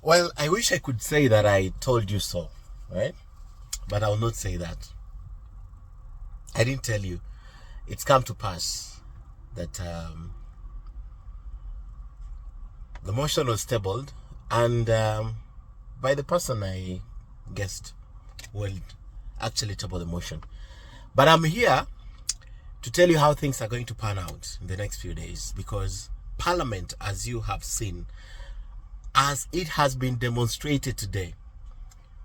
Well, I wish I could say that I told you so, right? But I will not say that. I didn't tell you. It's come to pass that the motion was tabled, and by the person I guessed will actually table the motion. But I'm here to tell you how things are going to pan out in the next few days, because Parliament, as you have seen, as it has been demonstrated today,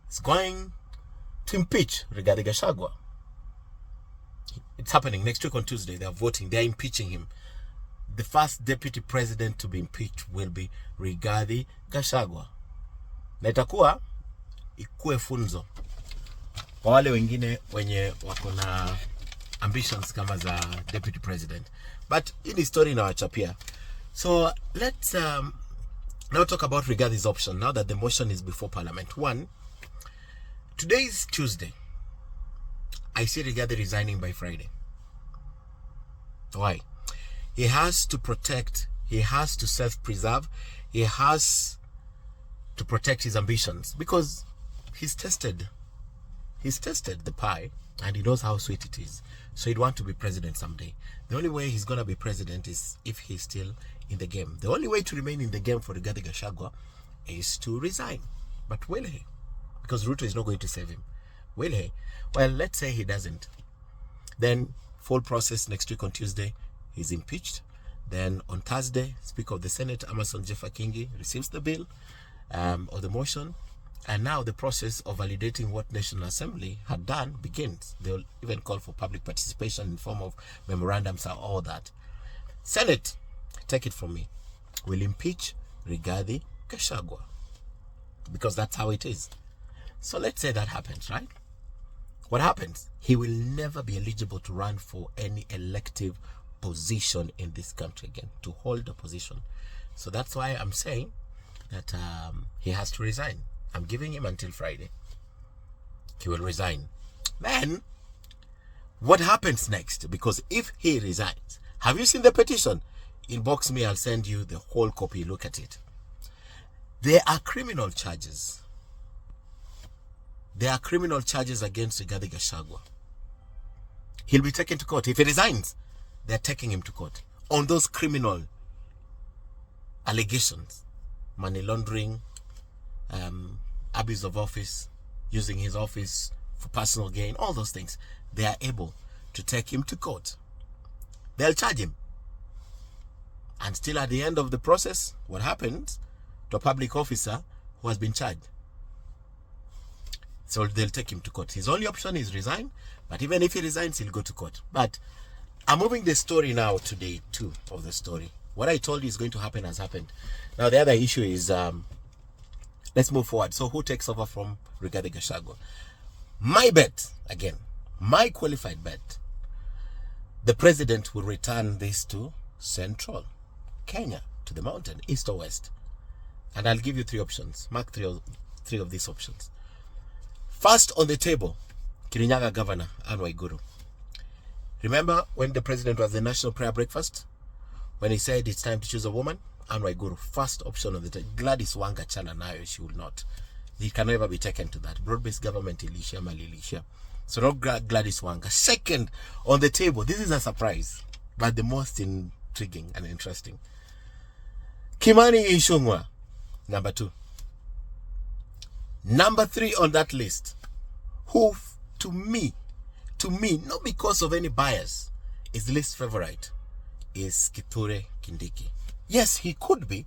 is going to impeach Rigathi Gachagua. It's happening next week on Tuesday. They are voting. They are impeaching him. The first deputy president to be impeached will be Rigathi Gachagua. Na itakuwa ikuwe funzo kwa wale wengine wenye wako na ambitions kama za deputy president. But hii story inawachapia. So let's now talk about Rigathi's option now that the motion is before Parliament. One, today is Tuesday. I see Rigathi resigning by Friday. Why? He has to protect, he has to self-preserve, he has to protect his ambitions, because he's tested the pie and he knows how sweet it is. So he'd want to be president someday. The only way he's going to be president is if he's still in the game. The only way to remain in the game for Rigathi Gachagua is to resign. But will he? Because Ruto is not going to save him. Will he? Well, let's say he doesn't. Then full process next week on Tuesday, he's impeached. Then on Thursday, Speaker of the Senate, Amason Jeffa-Kingi, receives the bill or the motion. And now the process of validating what National Assembly had done begins. They'll even call for public participation in form of memorandums and all that. Senate, take it from me, will impeach Rigathi Gachagua, because that's how it is. So let's say that happens, right? What happens? He will never be eligible to run for any elective position in this country again, to hold a position. So that's why I'm saying that he has to resign. I'm giving him until Friday. He will resign. Then, what happens next? Because if he resigns, have you seen the petition? Inbox me, I'll send you the whole copy. Look at it. There are criminal charges. There are criminal charges against Rigathi Gachagua. He'll be taken to court. If he resigns, they're taking him to court on those criminal allegations. Money laundering, abuse of office, using his office for personal gain, all those things. They are able to take him to court. They'll charge him. And still at the end of the process, what happens to a public officer who has been charged? So they'll take him to court. His only option is resign, but even if he resigns, he'll go to court. But I'm moving the story now to day 2 of the story. What I told you is going to happen has happened. Now the other issue is, let's move forward. So who takes over from Rigathi Gachagua? My bet, again, my qualified bet, the president will return this to Central Kenya, to the mountain, east or west. And I'll give you 3 options. Mark three of these options. First on the table, Kirinyaga Governor Anne Waiguru. Remember when the president was the National Prayer Breakfast? When he said it's time to choose a woman? Anne Waiguru, first option on the table. Gladys Wanga Chana nayo, she will not. He can never be taken to that. Broad-based government ilisha malilisha. So not Gladys Wanga. Second on the table, this is a surprise, but the most intriguing and interesting. Kimani Ichung'wah, number 2. Number 3 on that list, who to me, not because of any bias, is the least favorite, is Kithure Kindiki. Yes, he could be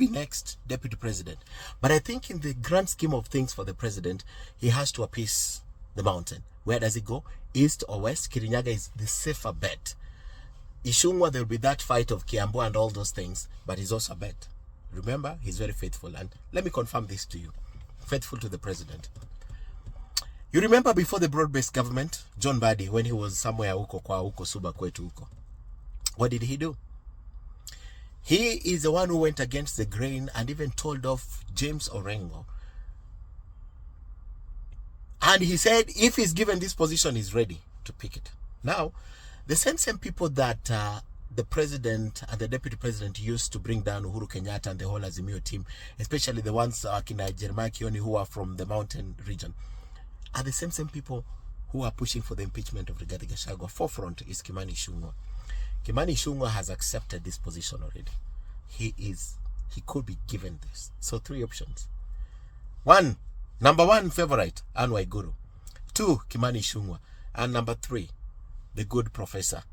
next deputy president. But I think in the grand scheme of things for the president, he has to appease the mountain. Where does he go? East or west? Kirinyaga is the safer bet. Ichung'wah, there will be that fight of Kiambu and all those things, but he's also a bet. Remember, he's very faithful. And let me confirm this to you. Faithful to the president. You remember before the broad-based government, John Mbadi, when he was somewhere huko kwa huko Suba kwetu huko, what did he do? He is the one who went against the grain and even told off James Orengo. And he said if he's given this position, he's ready to pick it. Now, the same people that the president and the deputy president used to bring down Uhuru Kenyatta and the whole Azimio team, especially the ones in Jeremiah Kioni who are from the mountain region, are the same people who are pushing for the impeachment of Rigathi Gachagua. Forefront is Kimani Ichung'wah. Kimani Ichung'wah has accepted this position already. He could be given this. So 3 options. Number 1 favorite, Anne Waiguru. 2, Kimani Ichung'wah. And number 3, the good professor,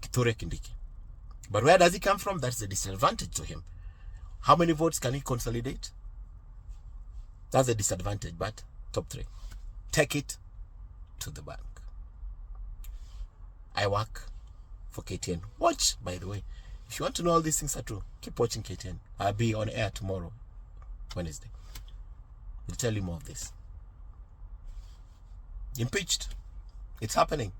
Kithure Kindiki. But where does he come from? That's a disadvantage to him. How many votes can he consolidate? That's a disadvantage, but top 3. Take it to the bank. I work for KTN. Watch, by the way. If you want to know all these things are true, keep watching KTN. I'll be on air tomorrow, Wednesday. We'll tell you more of this. Impeached. It's happening.